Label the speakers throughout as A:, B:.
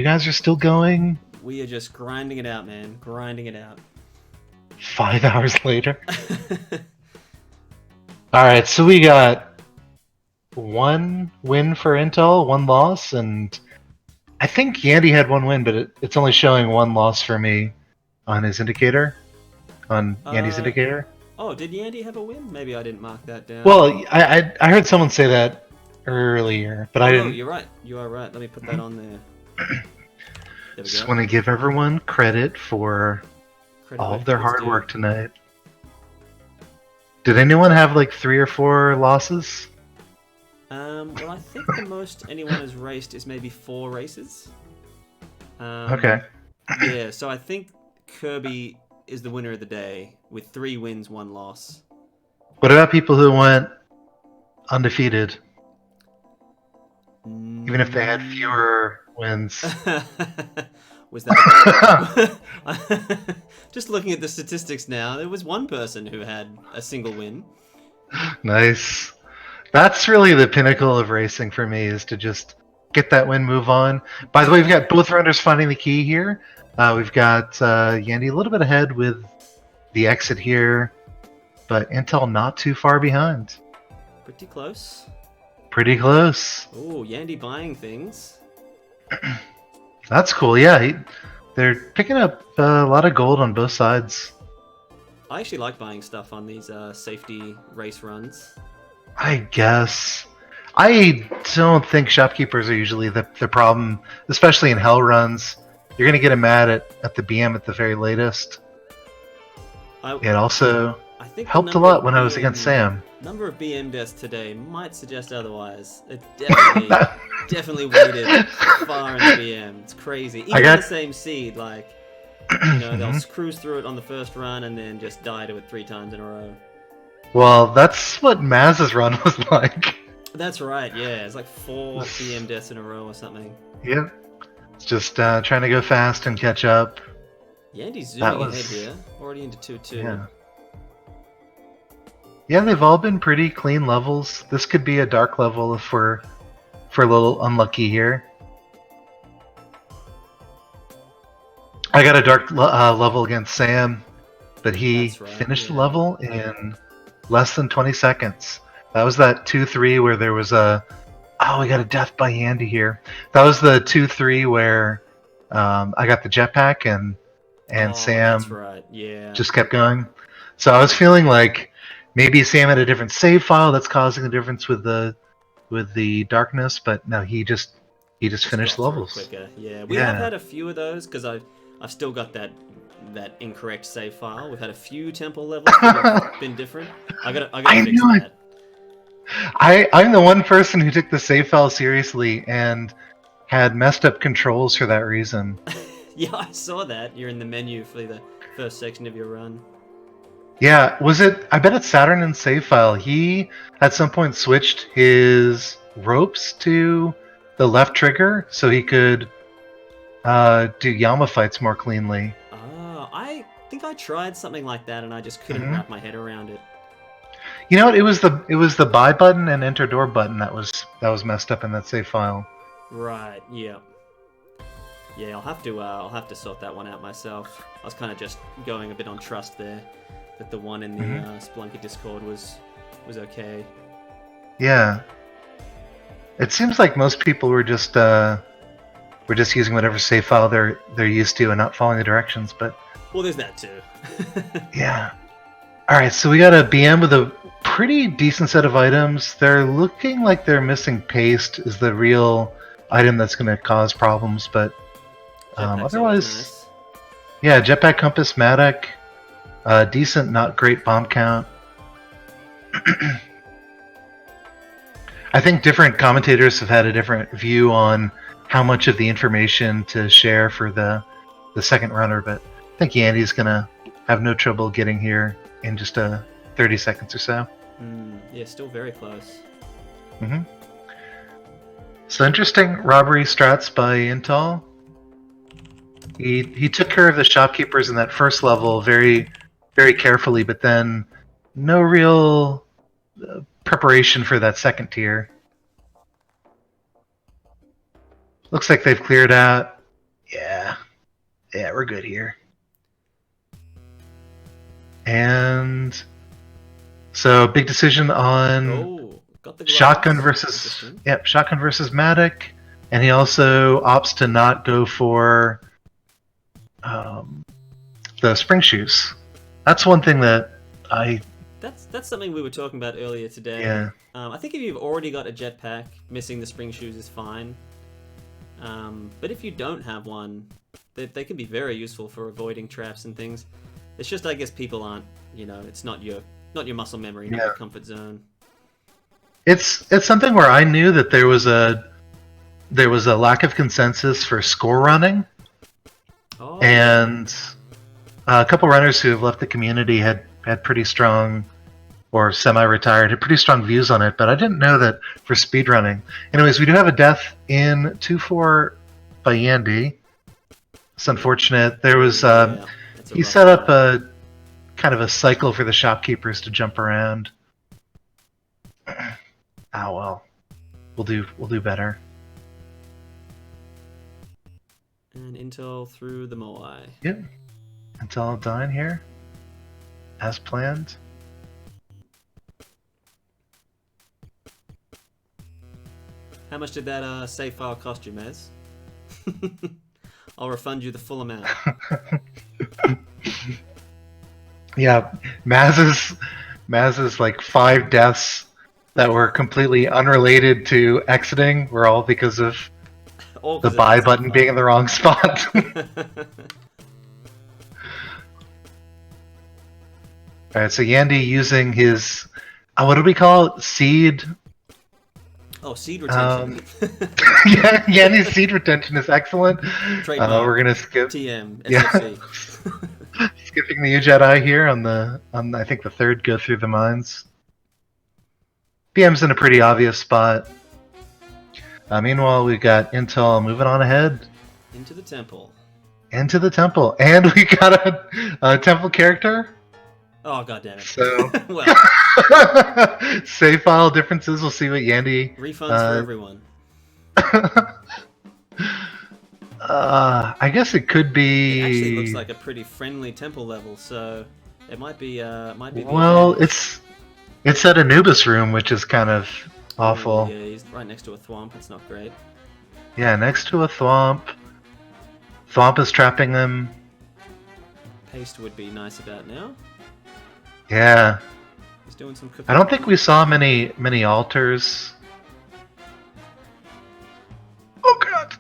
A: You guys are still going?
B: We are just grinding it out, man. Grinding it out.
A: 5 hours later? Alright, so we got one win for InTol, one loss, and I think Yandie had one win, but it's only showing one loss for me on his indicator. On Yandie's indicator.
B: Oh, did Yandie have a win? Maybe I didn't mark that down.
A: Well, I heard someone say that earlier, but I didn't.
B: Oh, you're right. You are right. Let me put that on there. There we
A: Just
B: go.
A: want to give everyone credit for all of their hard work tonight. Did anyone have like 3 or 4 losses?
B: Well, I think the most anyone has raced is maybe 4 races.
A: Okay.
B: Yeah, so I think Kirby is the winner of the day with 3 wins, 1 loss.
A: What about people who went undefeated? Even if they had fewer wins.
B: Was that just looking at the statistics now, there was 1 person who had a single win.
A: Nice. That's really the pinnacle of racing for me, is to just get that win, move on. By the way, we've got both runners finding the key here. We've got Yandie a little bit ahead with the exit here, but InTol not too far behind.
B: Pretty close.
A: Pretty close.
B: Oh, Yandie buying things.
A: That's cool, yeah. They're picking up a lot of gold on both sides.
B: I actually like buying stuff on these safety race runs.
A: I guess. I don't think shopkeepers are usually the problem, especially in hell runs. You're going to get them mad at the BM at the very latest. It also helped a lot when I was against Sam.
B: Number of BM deaths today might suggest otherwise. It definitely weighted far in the BM. It's crazy. Even the same seed, like, you know, they'll cruise through it on the first run and then just die to it 3 times in a row.
A: Well, that's what Maz's run was like.
B: That's right, yeah. It's like 4 BM deaths in a row or something.
A: Yep. It's just trying to go fast and catch up.
B: Yandie's zooming ahead here. Already into 2-2.
A: Yeah. Yeah, they've all been pretty clean levels. This could be a dark level if we're a little unlucky here. I got a dark level against Sam, but he finished the level in less than 20 seconds. That was that 2-3 where there was a... Oh, we got a death by Yandie here. That was the 2-3 where I got the jetpack and Sam just kept going. So I was feeling like maybe Sam had a different save file that's causing the difference with the darkness, but no, he just finished levels
B: quicker. Yeah, we have had a few of those because I've still got that incorrect save file. We've had a few temple levels that have been different. I gotta fix that.
A: I'm the one person who took the save file seriously and had messed up controls for that reason.
B: Yeah, I saw that. You're in the menu for the first section of your run.
A: Yeah, was it? I bet it's Saturn and save file. He at some point switched his ropes to the left trigger so he could do Yama fights more cleanly.
B: Oh, I think I tried something like that and I just couldn't wrap my head around it.
A: You know what? It was the buy button and enter door button that was messed up in that save file.
B: Right. Yeah. Yeah, I'll have to sort that one out myself. I was kind of just going a bit on trust there, that the one in the Spelunky Discord was okay.
A: Yeah. It seems like most people were just using whatever save file they're used to and not following the directions. But
B: well, there's that too.
A: Yeah. All right, so we got a BM with a pretty decent set of items. They're looking like they're missing paste is the real item that's going to cause problems, but otherwise, yeah, jetpack, compass, Matic, decent, not great bomb count. I think different commentators have had a different view on how much of the information to share for the second runner, but I think Yandie's going to have no trouble getting here in just 30 seconds or so.
B: Yeah, still very close.
A: So interesting robbery strats by InTol. He took care of the shopkeepers in that first level very, very carefully, but then no real preparation for that second tier. Looks like they've cleared out Yeah, we're good here. And so big decision on
B: got the
A: shotgun versus shotgun versus Matic, and he also opts to not go for the spring shoes. That's one thing that
B: That's something we were talking about earlier today.
A: Yeah.
B: I think if you've already got a jetpack, missing the spring shoes is fine. But if you don't have one, they can be very useful for avoiding traps and things. It's just, I guess, people aren't, it's not your muscle memory, not your comfort zone.
A: It's something where I knew that there was a lack of consensus for score running, and a couple runners who have left the community had pretty strong, or semi-retired, had pretty strong views on it, but I didn't know that for speedrunning. Anyways, we do have a death in 2-4 by Yandie. It's unfortunate. There was he set up a kind of a cycle for the shopkeepers to jump around. Oh well, we'll do better.
B: And InTol through the Moai.
A: Yep, InTol dying here, as planned.
B: How much did that save file cost you, Maz? I'll refund you the full amount.
A: Yeah, Maz's like 5 deaths that were completely unrelated to exiting were all because of the buy button being in the wrong spot. Alright, so Yandie using his, what do we call it? Seed?
B: Oh, seed retention.
A: Yeah, Yandie's seed retention is excellent. We're gonna skip
B: TM, SFC.
A: Skipping the Jedi here on I think the 3rd go through the mines. BM's in a pretty obvious spot. Meanwhile, we've got InTol moving on ahead.
B: Into the temple.
A: Into the temple. And we got a temple character.
B: Oh, goddammit.
A: So,
B: well.
A: save file differences. We'll see what Yandie...
B: Refunds for everyone.
A: I guess it could be...
B: It actually looks like a pretty friendly temple level, so it might be...
A: well, it's at Anubis room, which is kind of awful.
B: Yeah, he's right next to a thwomp. It's not great.
A: Yeah, next to a thwomp. Thwomp is trapping them.
B: Paste would be nice about now.
A: Yeah.
B: He's doing some cooking.
A: I don't think we saw many altars. Oh god!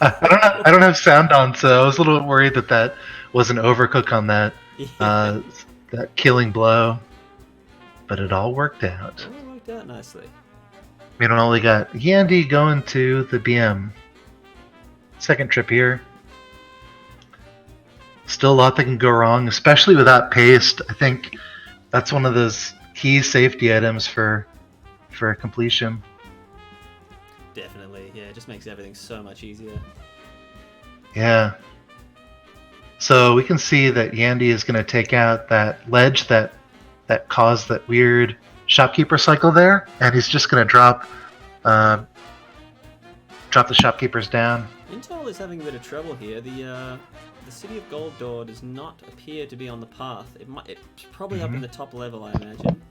A: I don't have sound on, so I was a little worried that was an overcook on that that killing blow. But it all worked out.
B: It all worked out nicely.
A: We don't only got Yandie going to the BM. 2nd trip here. Still a lot that can go wrong, especially without paste. I think that's one of those key safety items for completion.
B: Definitely, yeah. It just makes everything so much easier.
A: Yeah. So we can see that Yandie is going to take out that ledge that caused that weird shopkeeper cycle there, and he's just going to drop the shopkeepers down.
B: InTol is having a bit of trouble here. The City of Gold door does not appear to be on the path. It's probably up in the top level, I imagine.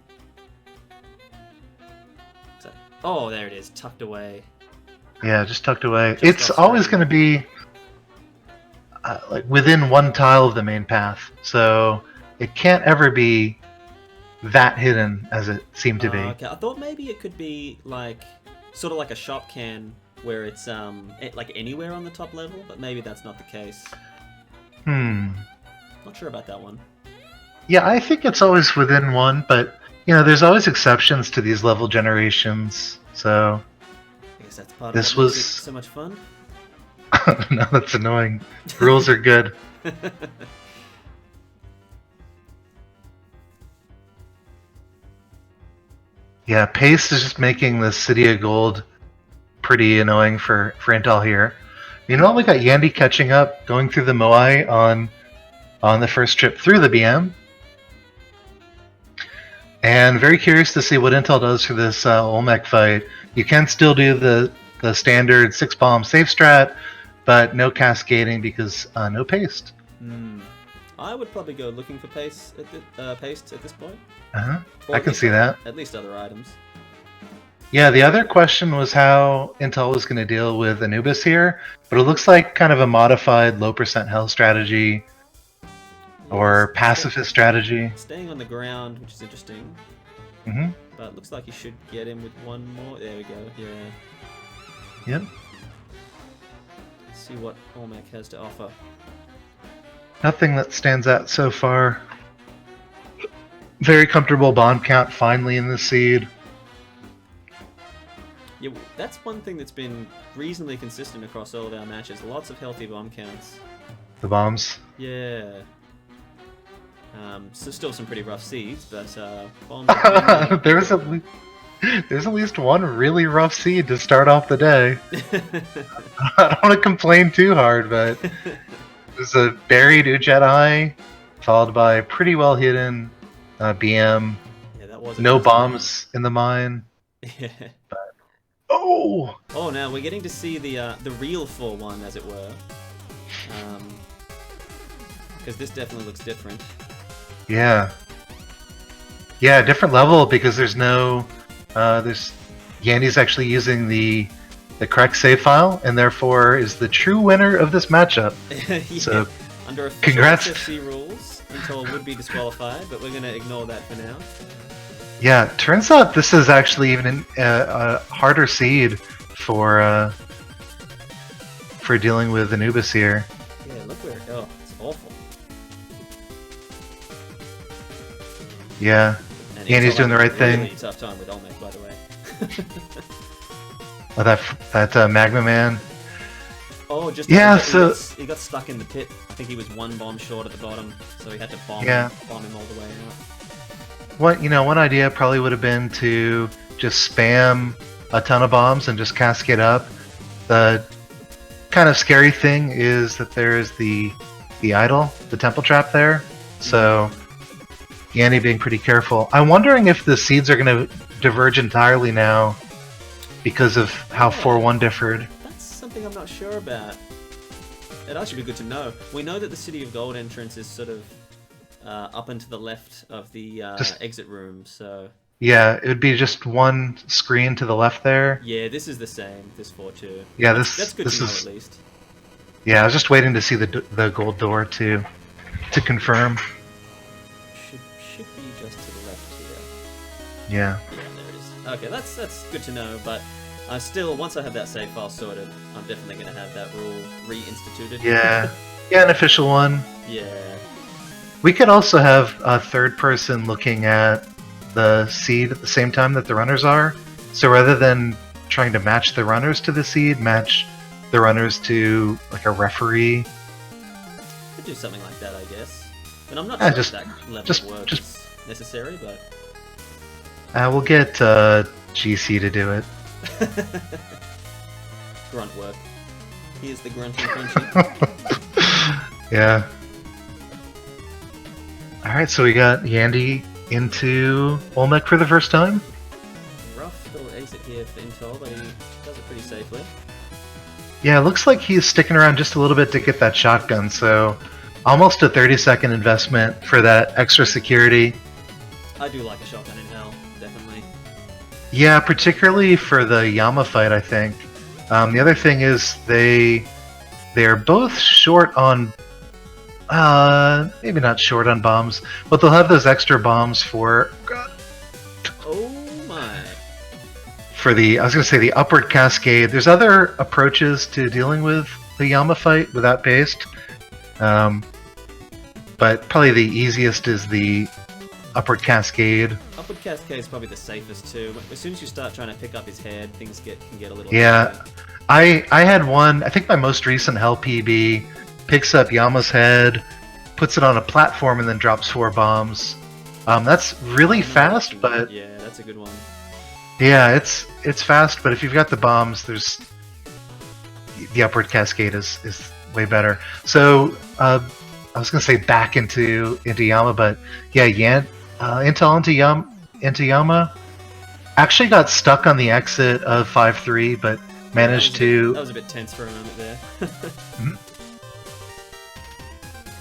B: So, oh, there it is, tucked away.
A: Yeah, just tucked away. It's always going to be like within 1 tile of the main path, so it can't ever be that hidden as it seemed to be.
B: Okay, I thought maybe it could be like sort of like a shop can where it's like anywhere on the top level, but maybe that's not the case. Not sure about that one.
A: Yeah, I think it's always within 1, but there's always exceptions to these level generations. So
B: I guess that's part
A: this
B: of what
A: was
B: makes it so much fun.
A: No, that's annoying. Rules are good. Yeah, paste is just making the City of Gold pretty annoying for InTol here. Meanwhile, we got Yandie catching up, going through the Moai on the first trip through the BM. And very curious to see what InTol does for this Olmec fight. You can still do the standard 6-bomb safe strat, but no cascading because no paste.
B: I would probably go looking for paste at this point.
A: I can see that.
B: At least other items.
A: Yeah, the other question was how InTol was going to deal with Anubis here, but it looks like kind of a modified low percent health strategy or pacifist strategy.
B: Staying on the ground, which is interesting. But it looks like you should get him with one more. There we go. Yeah.
A: Yep.
B: Let's see what Olmec has to offer.
A: Nothing that stands out so far. Very comfortable bomb count finally in the seed.
B: Yeah, that's one thing that's been reasonably consistent across all of our matches. Lots of healthy bomb counts.
A: The bombs.
B: Yeah. So still some pretty rough seeds, but bombs.
A: there's at least one really rough seed to start off the day. I don't want to complain too hard, but it was a buried Jedi, followed by pretty well hidden BM.
B: Yeah, that was
A: no bombs in the mine.
B: Yeah.
A: But, oh!
B: Oh, now we're getting to see the real 4-1, as it were. Because this definitely looks different. Yeah.
A: Yeah, different level because there's no... Yandie's actually using the correct save file, and therefore is the true winner of this matchup.
B: Yeah. So, under official
A: congrats.
B: SFC rules, InTol would be disqualified, but we're going to ignore that for now.
A: Yeah, turns out this is actually even a harder seed for dealing with Anubis here.
B: Yeah, look where... Oh, it's awful.
A: Yeah. Yandie's doing the right thing.
B: Really tough time with Olmec, by the way.
A: Oh, that Magma Man.
B: Oh, just
A: yeah.
B: He got stuck in the pit. I think he was one bomb short at the bottom, so he had to bomb him all the way out.
A: One idea probably would have been to just spam a ton of bombs and just cascade up. The kind of scary thing is that there is the idol, the temple trap there. So Yandie being pretty careful. I'm wondering if the seeds are going to diverge entirely now because of how 4-1 differed.
B: That's something I'm not sure about. It'd actually be good to know. We know that the City of Gold entrance is sort of up and to the left of the exit room, so...
A: Yeah, it would be just one screen to the left there.
B: Yeah, this is the same, this 4-2.
A: Yeah,
B: that's good to know at least.
A: Yeah, I was just waiting to see the gold door to confirm.
B: Should be just to the left here.
A: Yeah.
B: Yeah, there it is. Okay, that's good to know, but still, once I have that save file sorted, I'm definitely going to have that rule reinstituted.
A: Yeah. Yeah, an official one.
B: Yeah.
A: We could also have a third person looking at the seed at the same time that the runners are. So rather than trying to match the runners to the seed, match the runners to like a referee.
B: Could do something like that, I guess. But I'm not sure if that level of work is necessary, but...
A: we'll get GC to do it.
B: Grunt work. Here's the grunty crunchy.
A: Yeah. Alright, so we got Yandie into Olmec for the first time.
B: Rough little exit here for InTol, but he does it pretty safely.
A: Yeah, it looks like he's sticking around just a little bit to get that shotgun, so almost a 30-second investment for that extra security.
B: I do like a shotgun in hell, definitely.
A: Yeah, particularly for the Yama fight, I think. The other thing is they're both short on... maybe not short on bombs, but they'll have those extra bombs for...
B: Oh my.
A: For the, I was going to say the upward cascade. There's other approaches to dealing with the Yama fight without paste. But probably the easiest is the upward cascade.
B: Upward cascade is probably the safest too. As soon as you start trying to pick up his head, things can get a little...
A: Yeah. I had one, I think my most recent Hell PB, picks up Yama's head, puts it on a platform, and then drops 4 bombs. That's really fast, but...
B: Yeah, that's a good one.
A: Yeah, it's fast, but if you've got the bombs, there's... The upward cascade is way better. So, I was going to say back into Yama, but yeah, InTol into Yama actually got stuck on the exit of 5-3, but managed
B: that
A: to...
B: That was a bit tense for a moment there.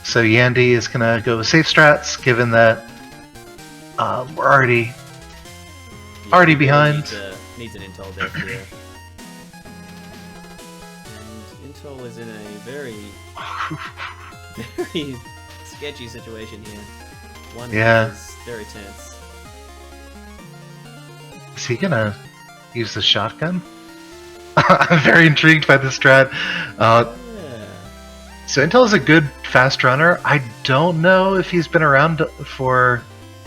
A: So Yandie is gonna go with safe strats, given that we're already behind.
B: Needs an InTol deck here. And InTol is in a very, very sketchy situation here. One is very tense.
A: Is he gonna use the shotgun? I'm very intrigued by this strat. So InTol is a good fast runner. I don't know if he's been around for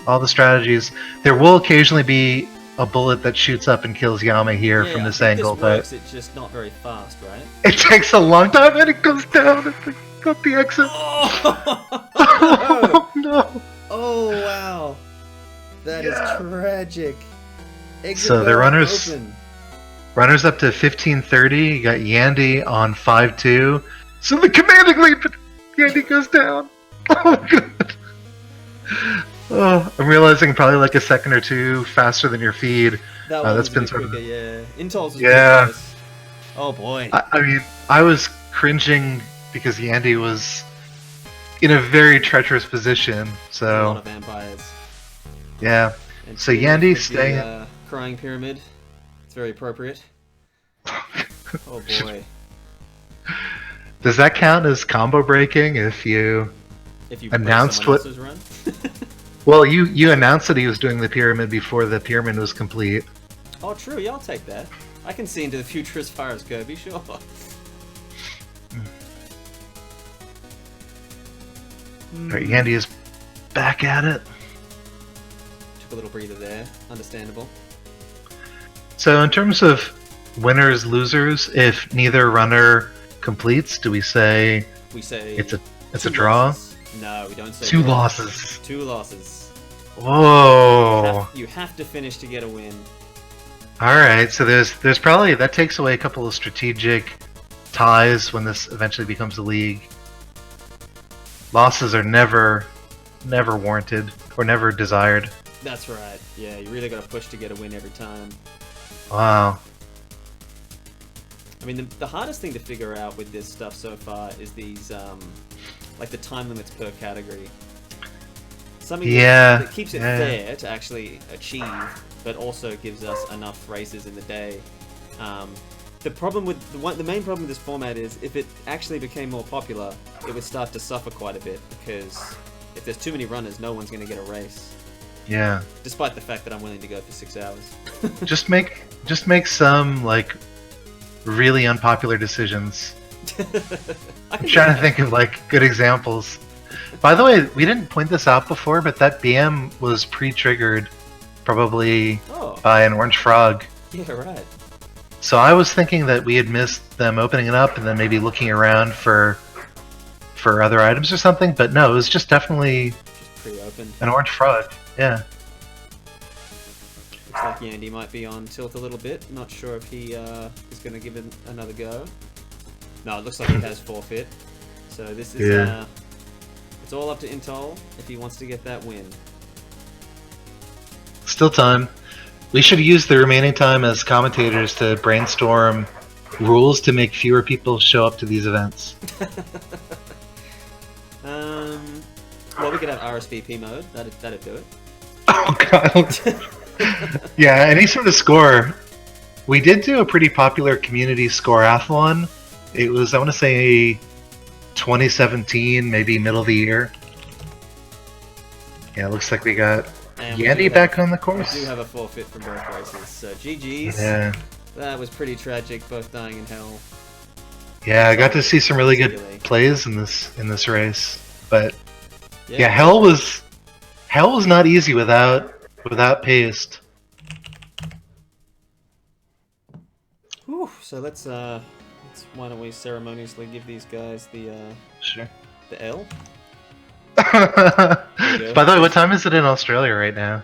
A: all the strategies. There will occasionally be a bullet that shoots up and kills Yama here from this angle,
B: but it's just not very fast, right?
A: It takes a long time and it goes down at the exit. Oh no!
B: Oh wow, that is tragic. Exit
A: so the runners
B: open.
A: Runners up to 1530. You got Yandie on 5-2. So the commanding lead, but Yandie goes down. Oh god. Oh, I'm realizing probably like a second or two faster than your feed.
B: That's been sort of quicker, yeah. InTol's was nice. Oh boy.
A: I mean, I was cringing because Yandie was in a very treacherous position. So
B: a lot of vampires.
A: Yeah. And so Yandie staying.
B: Crying pyramid. It's very appropriate. Oh boy.
A: Does that count as combo breaking if you announced what?
B: Run?
A: Well, you announced that he was doing the pyramid before the pyramid was complete.
B: Oh, true. Yeah, I'll take that. I can see into the future as far as Kirby, sure.
A: Alright, Yandie is back at it.
B: Took a little breather there. Understandable.
A: So in terms of winners, losers, if neither runner completes, do we say it's a draw?
B: Losses. No, we don't say
A: two losses.
B: 2 losses.
A: Whoa!
B: You have to finish to get a win.
A: All right, so there's probably that takes away a couple of strategic ties when this eventually becomes a league. Losses are never warranted or never desired.
B: That's right. Yeah, you really got to push to get a win every time.
A: Wow.
B: I mean, the hardest thing to figure out with this stuff so far is these, like the time limits per category. Something that keeps it fair to actually achieve, but also gives us enough races in the day. The problem with the main problem with this format is if it actually became more popular, it would start to suffer quite a bit because if there's too many runners, no one's going to get a race.
A: Yeah.
B: Despite the fact that I'm willing to go for 6 hours.
A: just make some like really unpopular decisions. I'm trying to think of like good examples. By the way, we didn't point this out before, but that BM was pre-triggered probably by an orange frog.
B: Yeah, right.
A: So I was thinking that we had missed them opening it up and then maybe looking around for other items or something, but no, it was just definitely
B: pre-opened.
A: An orange frog. Yeah.
B: Looks like Yandie might be on tilt a little bit. Not sure if he is going to give it another go. No, it looks like he has forfeit. So this is it's all up to InTol if he wants to get that win.
A: Still time. We should use the remaining time as commentators to brainstorm rules to make fewer people show up to these events.
B: Well, we could have RSVP mode. That'd do it.
A: Oh god. Yeah, any sort of score. We did do a pretty popular community scoreathlon. It was, I want to say, 2017, maybe middle of the year. Yeah, it looks like we got Yandie back on the course.
B: We do have a forfeit from both races, so GG's.
A: Yeah.
B: That was pretty tragic, both dying in hell.
A: Yeah, I got to see some really good plays in this race, but yeah, hell was not easy without paste.
B: Whew, so let's why don't we ceremoniously give these guys the the L?
A: By the way, what time is it in Australia right now?